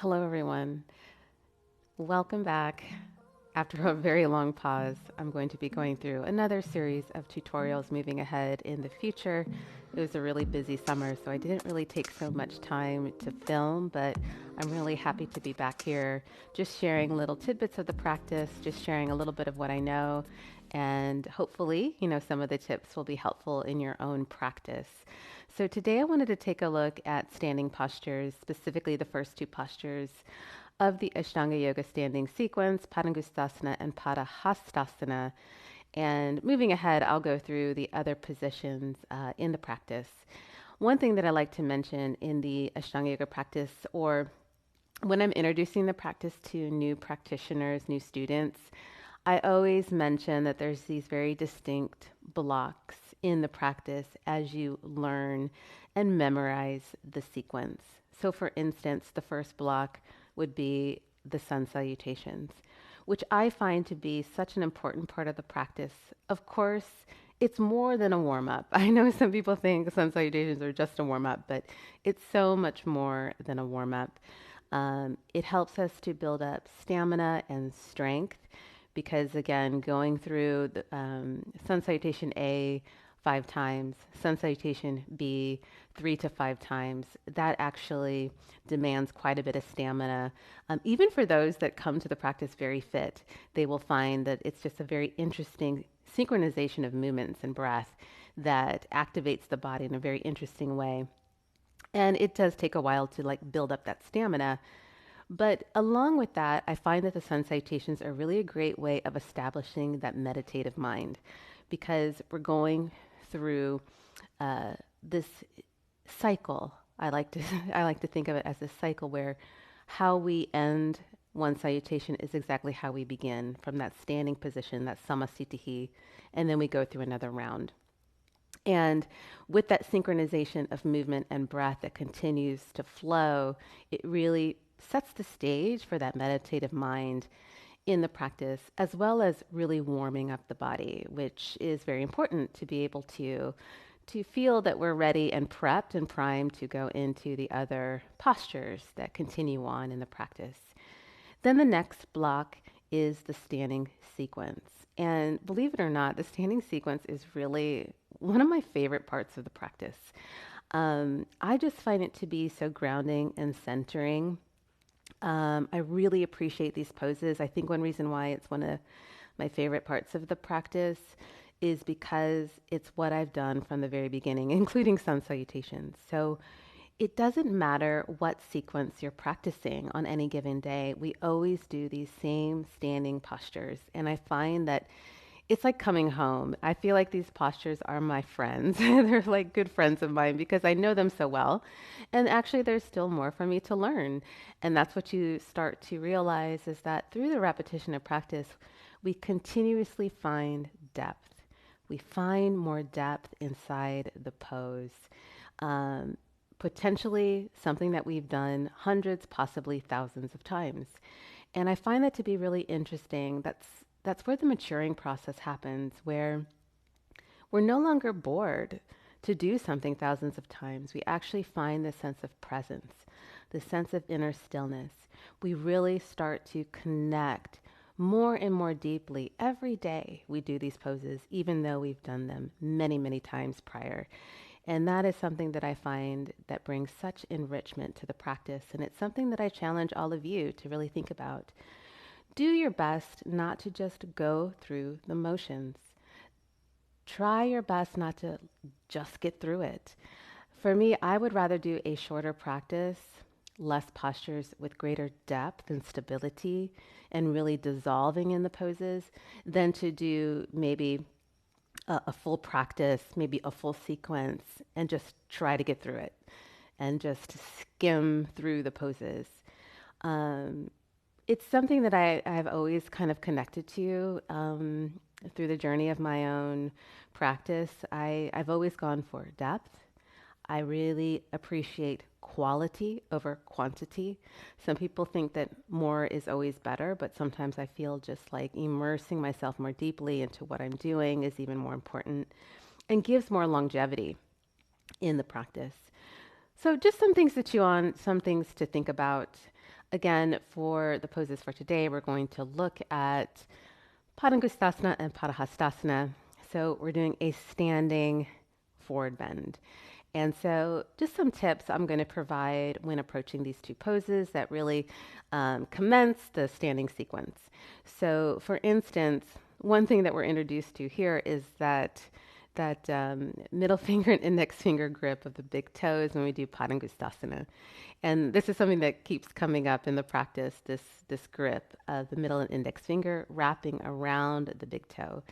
Hello, everyone. Welcome back. After a very long pause, I'm going to be going through another series of tutorials moving ahead in the future. It was a really busy summer, so I didn't really take so much time to film, but I'm really happy to be back here just sharing little tidbits of the practice, just sharing a little bit of what I know, and hopefully, some of the tips will be helpful in your own practice. So today I wanted to take a look at standing postures, specifically the first two postures of the Ashtanga Yoga standing sequence, Padangusthasana and Padahastasana. And moving ahead, I'll go through the other positions in the practice. One thing that I like to mention in the Ashtanga Yoga practice, or when I'm introducing the practice to new practitioners, new students, I always mention that there's these very distinct blocks in the practice as you learn and memorize the sequence. So, for instance, the first block would be the sun salutations, which I find to be such an important part of the practice. Of course, it's more than a warm up. I know some people think sun salutations are just a warm up, but it's so much more than a warm up. It helps us to build up stamina and strength because, again, going through the sun salutation A 5 times, sun salutation B 3 to 5 times, that actually demands quite a bit of stamina. Even for those that come to the practice very fit, they will find that it's just a very interesting synchronization of movements and breath that activates the body in a very interesting way. And it does take a while to build up that stamina. But along with that, I find that the sun salutations are really a great way of establishing that meditative mind because we're going through this cycle. I like to I like to think of it as a cycle where how we end one salutation is exactly how we begin from that standing position, that samasthiti, and then we go through another round. And with that synchronization of movement and breath that continues to flow, it really sets the stage for that meditative mind in the practice, as well as really warming up the body, which is very important to be able to feel that we're ready and prepped and primed to go into the other postures that continue on in the practice. Then the next block is the standing sequence. And believe it or not, the standing sequence is really one of my favorite parts of the practice. I just find it to be so grounding and centering. I really appreciate these poses. I think one reason why it's one of my favorite parts of the practice is because it's what I've done from the very beginning, including sun salutations. So it doesn't matter what sequence you're practicing on any given day. We always do these same standing postures. And I find that it's like coming home. I feel like these postures are my friends. They're like good friends of mine because I know them so well. And actually, there's still more for me to learn. And that's what you start to realize is that through the repetition of practice, we continuously find depth. We find more depth inside the pose. Um, Potentially something that we've done hundreds, possibly thousands of times. And I find that to be really interesting. That's where the maturing process happens, where we're no longer bored to do something thousands of times. We actually find this sense of presence, the sense of inner stillness. We really start to connect more and more deeply every day we do these poses, even though we've done them many, many times prior. And that is something that I find that brings such enrichment to the practice. And it's something that I challenge all of you to really think about. Do your best not to just go through the motions. Try your best not to just get through it. For me, I would rather do a shorter practice, less postures with greater depth and stability and really dissolving in the poses than to do maybe a full practice, maybe a full sequence, and just try to get through it and just skim through the poses. Um, it's something that I've always kind of connected to through the journey of my own practice. I've always gone for depth. I really appreciate quality over quantity. Some people think that more is always better, but sometimes I feel just like immersing myself more deeply into what I'm doing is even more important and gives more longevity in the practice. So just some things to chew on, some things to think about. again, for the poses for today, we're going to look at Padangustasana and Padahastasana. So we're doing a standing forward bend. And so, just some tips I'm going to provide when approaching these two poses that really commence the standing sequence. So, for instance, one thing that we're introduced to here is that middle finger and index finger grip of the big toes when we do Padangustasana. And this is something that keeps coming up in the practice, this grip of the middle and index finger wrapping around the big toe.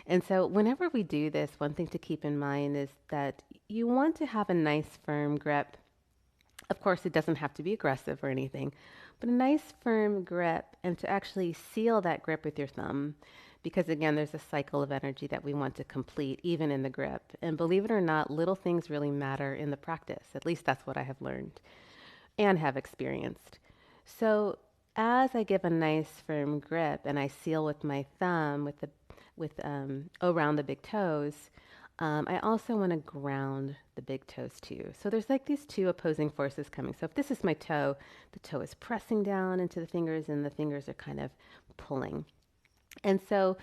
And so whenever we do this, one thing to keep in mind is that you want to have a nice firm grip. Of course, it doesn't have to be aggressive or anything, but a nice firm grip, and to actually seal that grip with your thumb. Because again, there's a cycle of energy that we want to complete even in the grip. And believe it or not, little things really matter in the practice. At least that's what I have learned and have experienced. So as I give a nice firm grip and I seal with my thumb with around the big toes, I also want to ground the big toes too. So there's like these two opposing forces coming. So if this is my toe, the toe is pressing down into the fingers and the fingers are kind of pulling. And so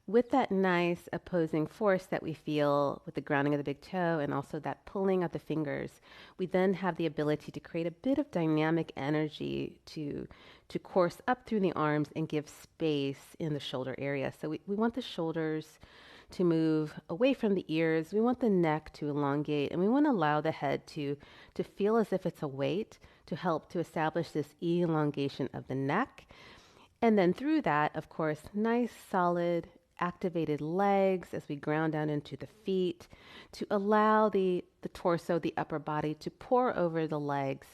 with that nice opposing force that we feel with the grounding of the big toe and also that pulling of the fingers, we then have the ability to create a bit of dynamic energy to course up through the arms and give space in the shoulder area. So we want the shoulders to move away from the ears. We want the neck to elongate, and we want to allow the head to feel as if it's a weight to help to establish this elongation of the neck. And then through that, of course, nice, solid, activated legs as we ground down into the feet to allow the torso, the upper body to pour over the legs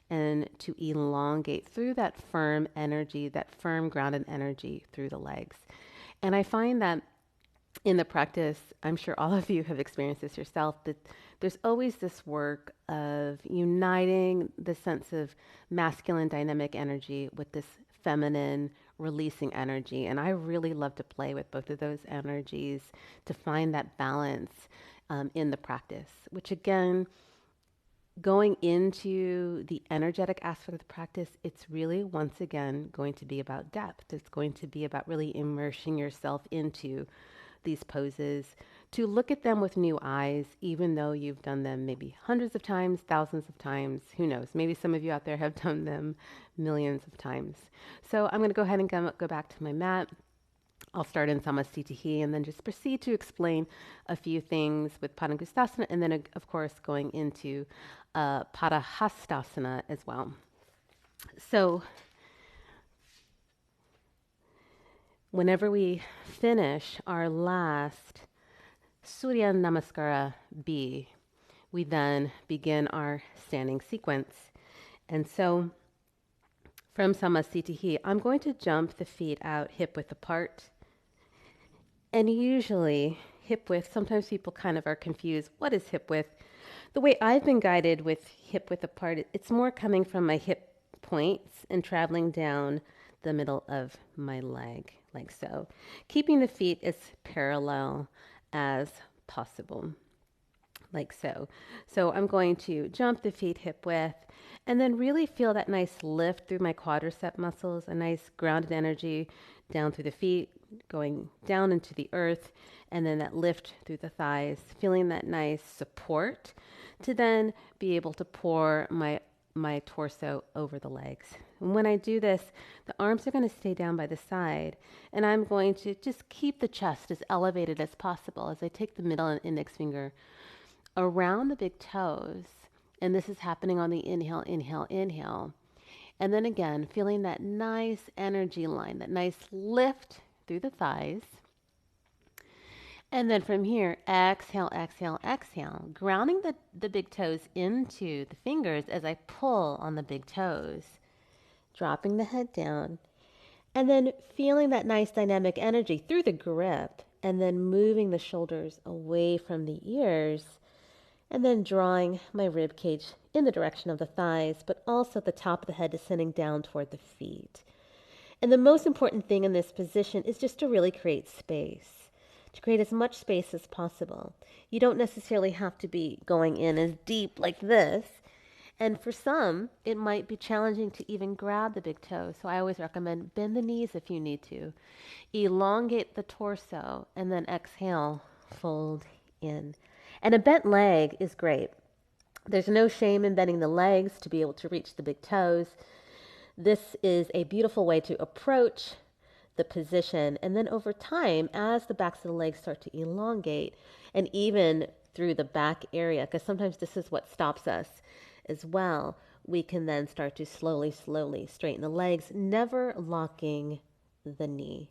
and to elongate through that firm energy, that firm grounded energy through the legs. And I find that in the practice, I'm sure all of you have experienced this yourself, that there's always this work of uniting the sense of masculine dynamic energy with this feminine releasing energy. And I really love to play with both of those energies to find that balance in the practice, which again, going into the energetic aspect of the practice, it's really, once again, going to be about depth. It's going to be about really immersing yourself into these poses, to look at them with new eyes, even though you've done them maybe hundreds of times, thousands of times, who knows? Maybe some of you out there have done them millions of times. So I'm going to go ahead and go back to my mat. I'll start in Samasthiti and then just proceed to explain a few things with Padangustasana, and then, of course, going into Padahastasana as well. So whenever we finish our last Surya Namaskara B, we then begin our standing sequence. And so from Samasthiti, I'm going to jump the feet out hip width apart. And usually hip width, sometimes people kind of are confused. What is hip width? The way I've been guided with hip width apart, it's more coming from my hip points and traveling down the middle of my leg, like so. Keeping the feet as parallel as possible, like so. So I'm going to jump the feet hip width and then really feel that nice lift through my quadricep muscles, a nice grounded energy down through the feet, going down into the earth, and then that lift through the thighs, feeling that nice support to then be able to pour my torso over the legs. And when I do this, the arms are going to stay down by the side, and I'm going to just keep the chest as elevated as possible as I take the middle and index finger around the big toes. And this is happening on the inhale, inhale, inhale. And then again, feeling that nice energy line, that nice lift through the thighs. And then from here, exhale, exhale, exhale, grounding the big toes into the fingers as I pull on the big toes, dropping the head down, and then feeling that nice dynamic energy through the grip, and then moving the shoulders away from the ears, and then drawing my rib cage in the direction of the thighs, but also the top of the head descending down toward the feet. And the most important thing in this position is just to really create space, to create as much space as possible. You don't necessarily have to be going in as deep like this. And for some, it might be challenging to even grab the big toe. So I always recommend bend the knees if you need to. Elongate the torso and then exhale, fold in. And a bent leg is great. There's no shame in bending the legs to be able to reach the big toes. This is a beautiful way to approach the position. And then over time, as the backs of the legs start to elongate, and even through the back area, because sometimes this is what stops us as well, we can then start to slowly straighten the legs, never locking the knee.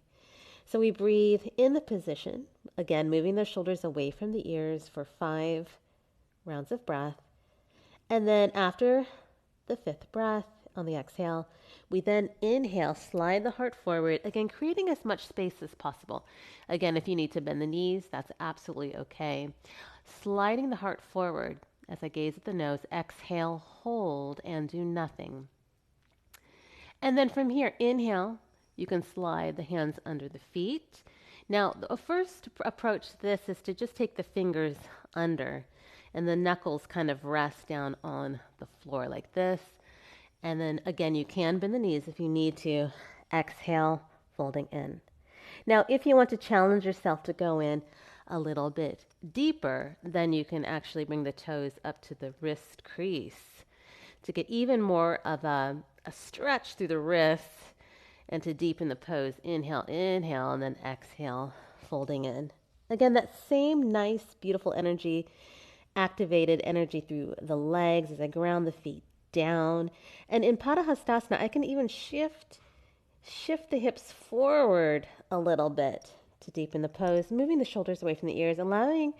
So we breathe in the position, again, moving the shoulders away from the ears for 5 rounds of breath. And then after the 5th breath on the exhale, we then inhale, slide the heart forward, again, creating as much space as possible. Again, if you need to bend the knees, that's absolutely okay. Sliding the heart forward as I gaze at the nose, exhale, hold, and do nothing. And then from here, inhale, you can slide the hands under the feet. Now, the first approach to this is to just take the fingers under and the knuckles kind of rest down on the floor like this. And then again, you can bend the knees if you need to. Exhale, folding in. Now, if you want to challenge yourself to go in a little bit deeper, then you can actually bring the toes up to the wrist crease to get even more of a stretch through the wrists and to deepen the pose. Inhale, inhale, and then exhale, folding in. Again, that same nice, beautiful energy, activated energy through the legs as I ground the feet down. And in Padahastasana, I can even shift the hips forward a little bit to deepen the pose, moving the shoulders away from the ears, allowing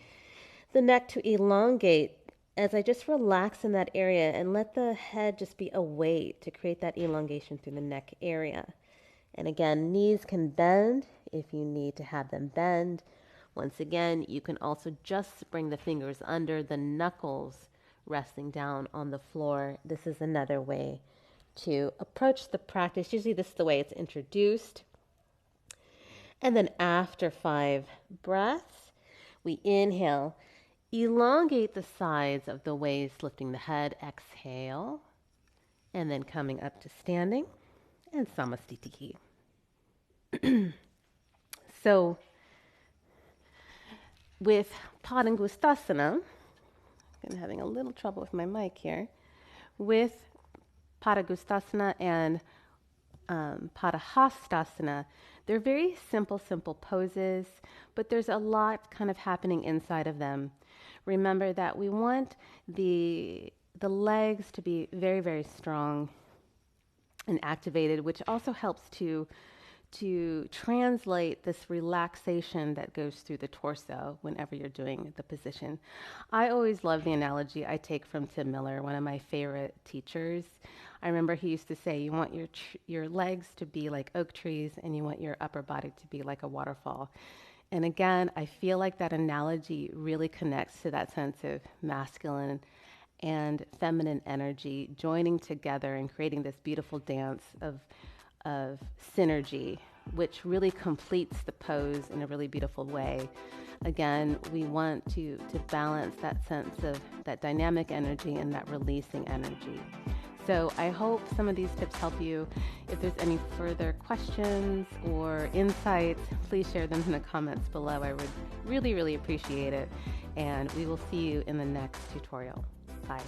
the neck to elongate as I just relax in that area and let the head just be a weight to create that elongation through the neck area. And again, knees can bend if you need to have them bend. Once again, you can also just bring the fingers under, the knuckles resting down on the floor. This is another way to approach the practice. Usually this is the way it's introduced. And then after 5 breaths, we inhale, elongate the sides of the waist, lifting the head, exhale, and then coming up to standing and Samastiti. So with Padangustasana, I'm having a little trouble with my mic here. With Padangustasana and Padahastasana, they're very simple poses, but there's a lot kind of happening inside of them. Remember that we want the legs to be very, very strong and activated, which also helps to translate this relaxation that goes through the torso whenever you're doing the position. I always love the analogy I take from Tim Miller, one of my favorite teachers. I remember he used to say, you want your legs to be like oak trees and you want your upper body to be like a waterfall. And again, I feel like that analogy really connects to that sense of masculine and feminine energy joining together and creating this beautiful dance of synergy, which really completes the pose in a really beautiful way. Again, we want to balance that sense of that dynamic energy and that releasing energy. So I hope some of these tips help you. If there's any further questions or insights, please share them in the comments below. I would really, really appreciate it. And we will see you in the next tutorial. Bye.